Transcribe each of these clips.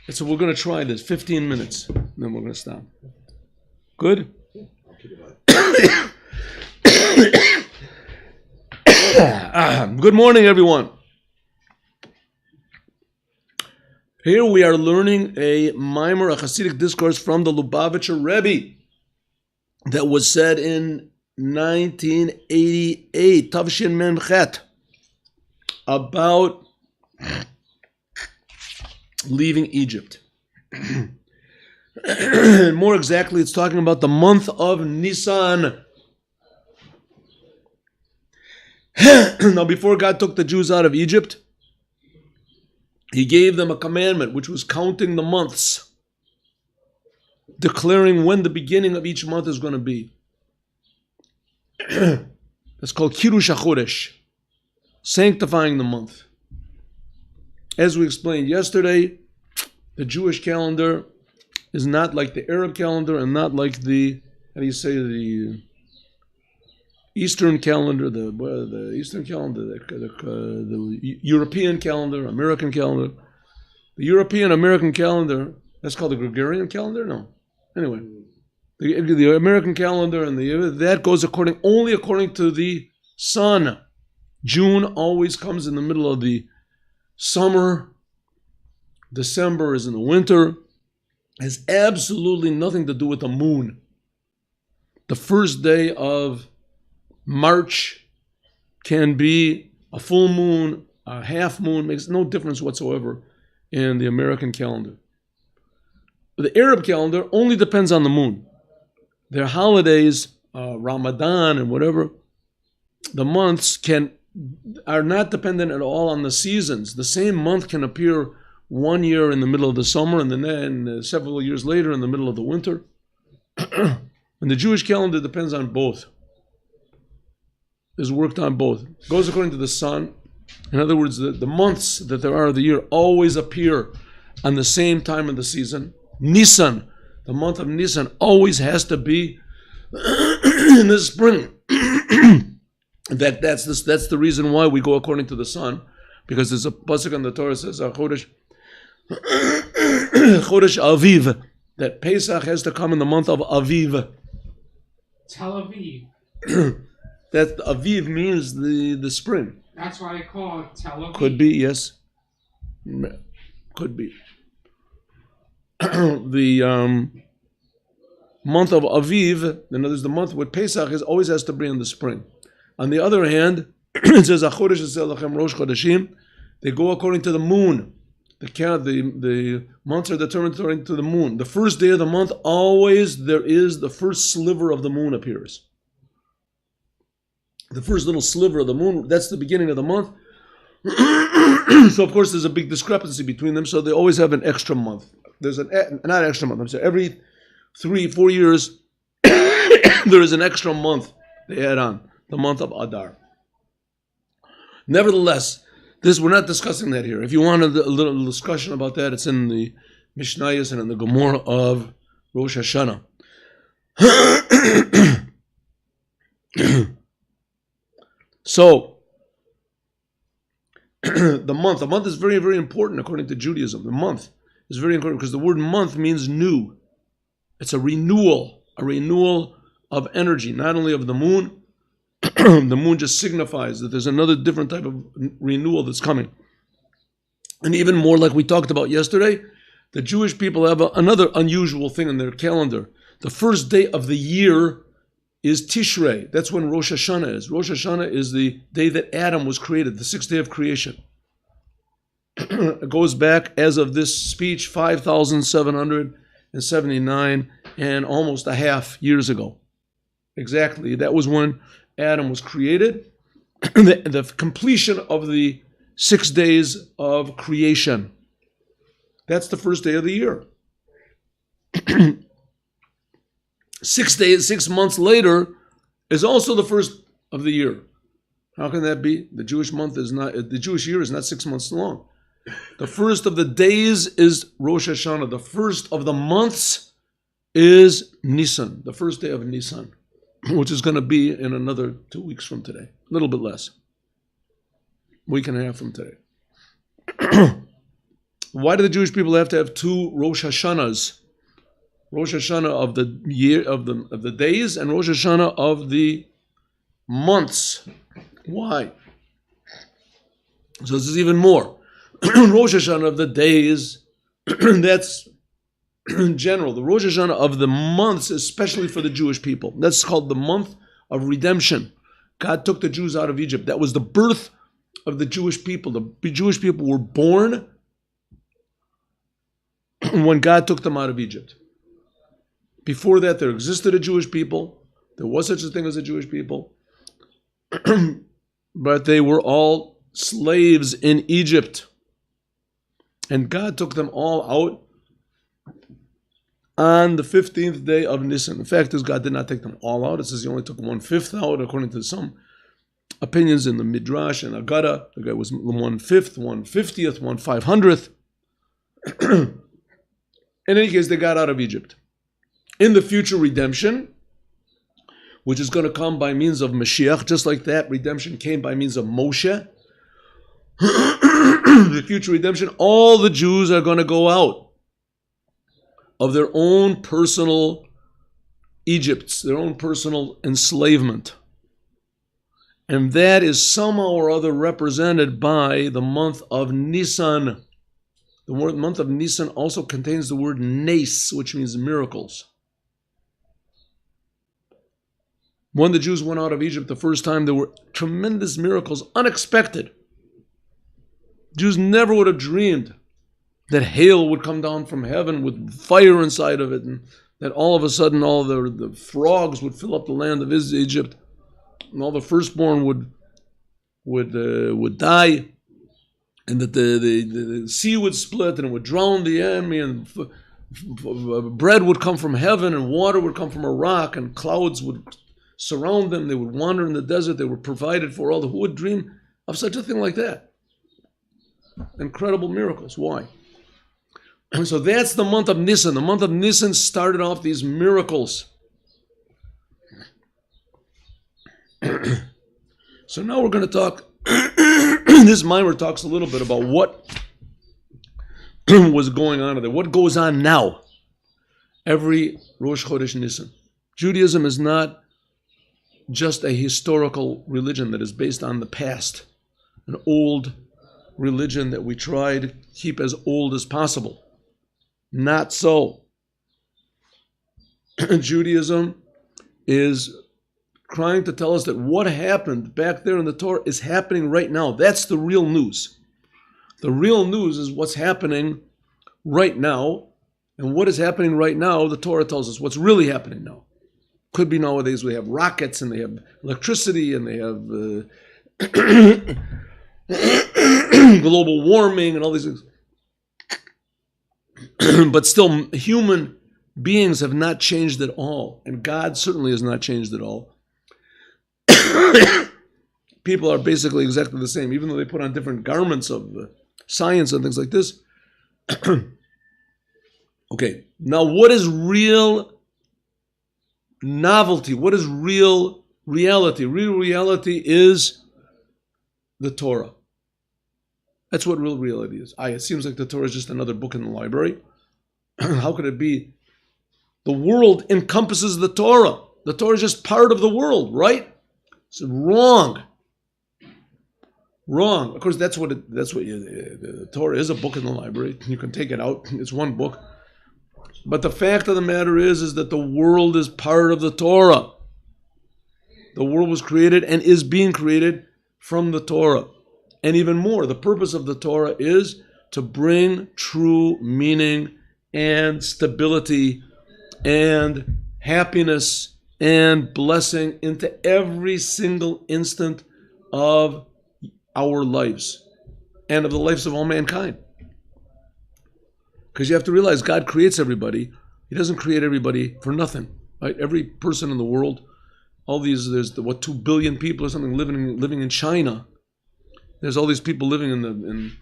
So we're going to try this, 15 minutes, and then we're going to stop. Good? Good morning, everyone. Here we are learning a Maimer, a Chassidic discourse from the Lubavitcher Rebbe that was said in 1988, Tavshin Mem Chet, about leaving Egypt. More exactly, it's talking about the month of Nisan. Now, before God took the Jews out of Egypt, He gave them a commandment, which was counting the months, declaring when the beginning of each month is going to be. That's called Kiddush HaChodesh, sanctifying the month. As we explained yesterday, the Jewish calendar is not like the Arab calendar and not like the, the Eastern calendar, the Eastern calendar, the European calendar, American calendar. The European American calendar, that's called the Gregorian calendar? No. Anyway, the American calendar and that goes only according to the sun. June always comes in the middle of the summer. December is in the winter. It has absolutely nothing to do with the moon. The first day of March can be a full moon, a half moon, makes no difference whatsoever in the American calendar. The Arab calendar only depends on the moon. Their holidays, Ramadan and whatever, the months are not dependent at all on the seasons. The same month can appear one year in the middle of the summer and then several years later in the middle of the winter. And the Jewish calendar depends on both. Is worked on both. It goes according to the sun. In other words, the months that there are of the year always appear on the same time of the season. Nisan, the month of Nisan, always has to be in the spring. That's the reason why we go according to the sun, because there's a pasuk in the Torah that says Chodesh Aviv, that Pesach has to come in the month of Aviv. Tel Aviv. That Aviv means the spring. That's why they call it Tel Aviv. Could be, yes. Could be. The month of Aviv, in other words, the month with Pesach always has to be in the spring. On the other hand, it says Achodesh Lachem Rosh Chodeshim. They go according to the moon. The months are determined according to the moon. The first day of the month, always the first sliver of the moon appears. The first little sliver of the moon, that's the beginning of the month. So, of course, there's a big discrepancy between them, so they always have an extra month. There's not extra month, I'm sorry, every 3-4 years, there is an extra month they add on, the month of Adar. Nevertheless, we're not discussing that here. If you want a little discussion about that, it's in the Mishnayos and in the Gemara of Rosh Hashanah. So, the month is very, very important according to Judaism. The month is very important because the word month means new. It's a renewal of energy, not only of the moon. The moon just signifies that there's another different type of renewal that's coming. And even more, like we talked about yesterday, the Jewish people have another unusual thing in their calendar. The first day of the year is Tishrei. That's when Rosh Hashanah is. Rosh Hashanah is the day that Adam was created, the sixth day of creation. It goes back, as of this speech, 5,779 and almost a half years ago. Exactly. That was when Adam was created. The completion of the 6 days of creation. That's the first day of the year. 6 months later is also the first of the year. How can that be? The Jewish year is not 6 months long. The first of the days is Rosh Hashanah. The first of the months is Nisan, the first day of Nisan, which is going to be in another 2 weeks from today. A little bit less. Week and a half from today. Why do the Jewish people have to have two Rosh Hashanahs? Rosh Hashanah of the year of the days and Rosh Hashanah of the months. Why? So this is even more. Rosh Hashanah of the days, that's general. The Rosh Hashanah of the months, especially for the Jewish people. That's called the month of redemption. God took the Jews out of Egypt. That was the birth of the Jewish people. The Jewish people were born when God took them out of Egypt. Before that, there existed a Jewish people. There was such a thing as a Jewish people. But they were all slaves in Egypt. And God took them all out on the 15th day of Nisan. The fact is, God did not take them all out. It says he only took 1/5 out, according to some opinions in the Midrash and Agada. The guy was 1/5, 1/50th, 1/500th. In any case, they got out of Egypt. In the future redemption, which is going to come by means of Mashiach, just like that redemption came by means of Moshe. The future redemption, all the Jews are going to go out of their own personal Egypts, their own personal enslavement. And that is somehow or other represented by the month of Nisan. The month of Nisan also contains the word nes, which means miracles. When the Jews went out of Egypt the first time, there were tremendous miracles, unexpected. Jews never would have dreamed that hail would come down from heaven with fire inside of it, and that all of a sudden all the frogs would fill up the land of Egypt, and all the firstborn would die, and that the sea would split and it would drown the enemy, and bread would come from heaven, and water would come from a rock, and clouds would surround them. They would wander in the desert. They were provided for all. Who would dream of such a thing like that? Incredible miracles. Why? So that's the month of Nisan. The month of Nisan started off these miracles. So now we're going to talk, this mimer talks a little bit about what was going on there. What goes on now? Every Rosh Chodesh Nisan. Judaism is not just a historical religion that is based on the past, an old religion that we try to keep as old as possible. Not so. Judaism is trying to tell us that what happened back there in the Torah is happening right now. That's the real news. The real news is what's happening right now. And what is happening right now, the Torah tells us what's really happening now. Could be nowadays we have rockets and they have electricity and they have global warming and all these things. But still, human beings have not changed at all. And God certainly has not changed at all. People are basically exactly the same, even though they put on different garments of science and things like this. Okay, now what is real novelty? What is real reality? Real reality is the Torah. That's what real reality is. It seems like the Torah is just another book in the library. How could it be? The world encompasses the Torah. The Torah is just part of the world, right? It's wrong. Wrong. Of course, the Torah is a book in the library. You can take it out. It's one book. But the fact of the matter is that the world is part of the Torah. The world was created and is being created from the Torah. And even more, the purpose of the Torah is to bring true meaning and stability and happiness and blessing into every single instant of our lives and of the lives of all mankind. Because you have to realize God creates everybody. He doesn't create everybody for nothing. Right? Every person in the world, there's 2 billion people or something living in China. There's all these people living in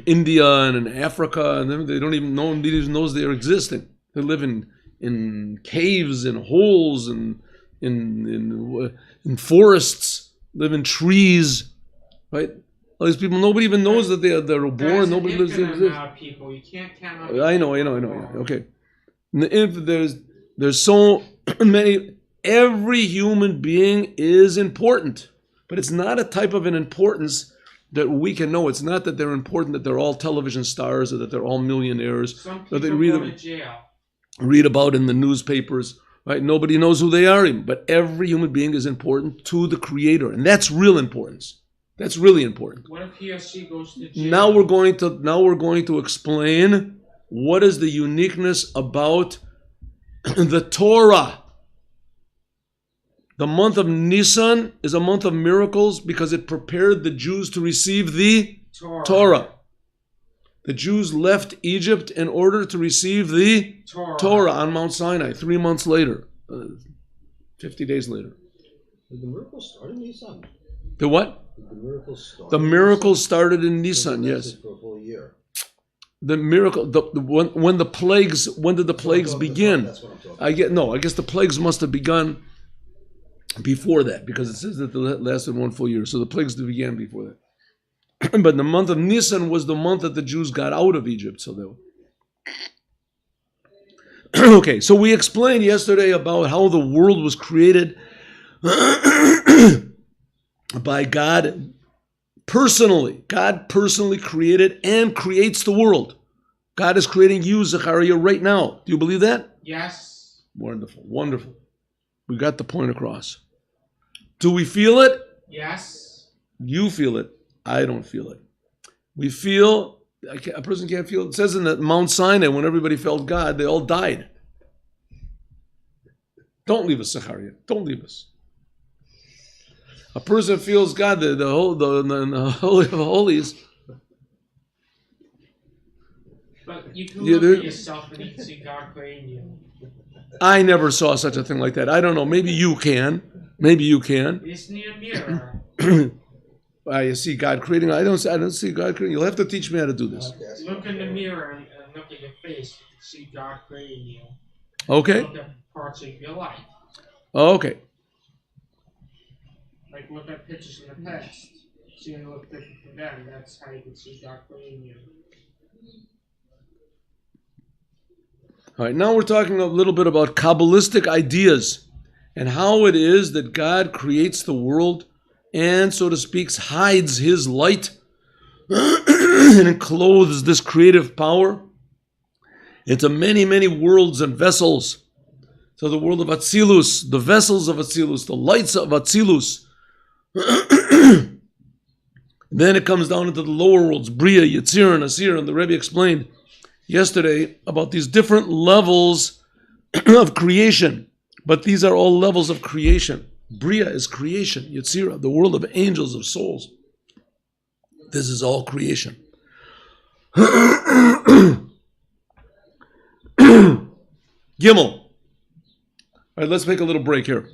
India and in Africa, and they don't even know, nobody even knows they're existing. They live in caves and holes and in forests, live in trees, right? All these people, nobody even knows that they're born. There's Nobody an lives infinite there. amount of people. You can't count up. I know. Okay. There's so many. Every human being is important, but it's not a type of an importance that we can know. It's not that they're important, that they're all television stars or that they're all millionaires. Some That people they go to jail. read about in the newspapers. Right? Nobody knows who they are, but every human being is important to the Creator, and that's real importance. That's really important. What if he or she goes to jail? Now we're going to explain what is the uniqueness about the Torah. The month of Nisan is a month of miracles because it prepared the Jews to receive the Torah. The Jews left Egypt in order to receive the Torah on Mount Sinai 3 months later, 50 days later. Did the miracle start in Nisan? The what? Did the miracle start? The miracle started in Nisan, yes. For a whole year. The miracle, when the plagues, when did the plagues begin? That's what I'm talking about. I guess the plagues must have begun before that, because it says that they lasted 1 full year. So the plagues began before that. But the month of Nisan was the month that the Jews got out of Egypt. So they okay, so we explained yesterday about how the world was created by God personally. God personally created and creates the world. God is creating you, Zechariah, right now. Do you believe that? Yes. Wonderful, wonderful. We got the point across. Do we feel it? Yes. You feel it. I don't feel it. We feel, a person can't feel it. It says in that Mount Sinai, when everybody felt God, they all died. Don't leave us, Zechariah. Don't leave us. A person feels God, the Holy of Holies. But you can look at yourself and you can see God creating you. I never saw such a thing like that. I don't know. Maybe you can. Maybe you can. You just need a mirror. You see God creating. I don't see God creating. You'll have to teach me how to do this. Look in the mirror and look at your face. You can see God creating you. Okay. Look at parts of your life. Okay. Like look at pictures in the past. See them look different from them. That's how you can see God creating you. All right. Now we're talking a little bit about Kabbalistic ideas and how it is that God creates the world and, so to speak, hides His light and clothes this creative power into many, many worlds and vessels. So the world of Atzilus, the vessels of Atzilus, the lights of Atzilus. Then it comes down into the lower worlds, Bria, Yetzir, and Asir, and the Rebbe explained yesterday about these different levels of creation. But these are all levels of creation. Bria is creation, Yetzirah, the world of angels, of souls. This is all creation. Gimel. All right, let's make a little break here.